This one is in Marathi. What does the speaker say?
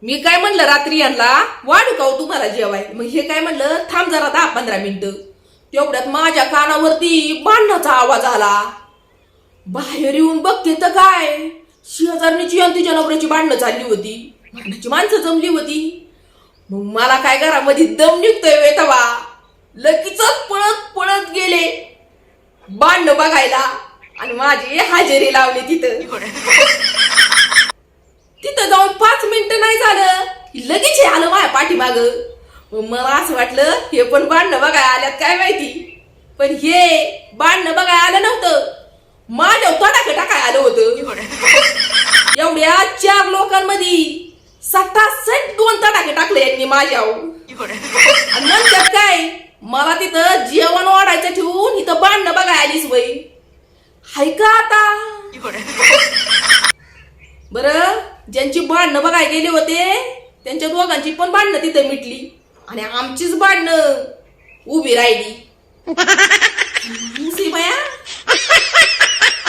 मी काय म्हणलं रात्री यांना वाढू का हो तुम्हाला जेवाय, मग हे काय म्हणलं थांब जरा 10-15 मिनिटं. तेवढ्यात माझ्या कानावरती भांडणाचा आवाज आला. बाहेर येऊन बघते तर काय शेजारणीची आणि तिच्या नवऱ्याची भांडणं चालली होती, भांडणाची माणसं जमली होती. मग मला काय घरामध्ये दम निघतोय तेव्हा लगेच पळत पळत गेले भांडणं बघायला आणि माझी हजेरी लावली तिथं. तिथं जाऊन 5 मिनिटं नाही झालं लगेच हे आलं माझ्या पाठीमाग. मला असं वाटलं हे पण भांडणं बघायला आल्यात काय माहिती, पण हे भांडणं बघायला आलं नव्हतं, माझ्या तडाखं टाकाय आलं होतं. एवढ्या 4 लोकांमध्ये 67 2 तडाखे टाकले यांनी माझ्यावर. आणि नंतर काय मला तिथं जेवण वाढायचं ठेवून इथं भांडणं बघायला आलीस वय हाय का आता. बरं ज्यांची भांडणं बघायला गेले होते त्यांच्या दोघांची पण भांडणं तिथं मिटली आणि आमचीच भांडणं उभी राहिली.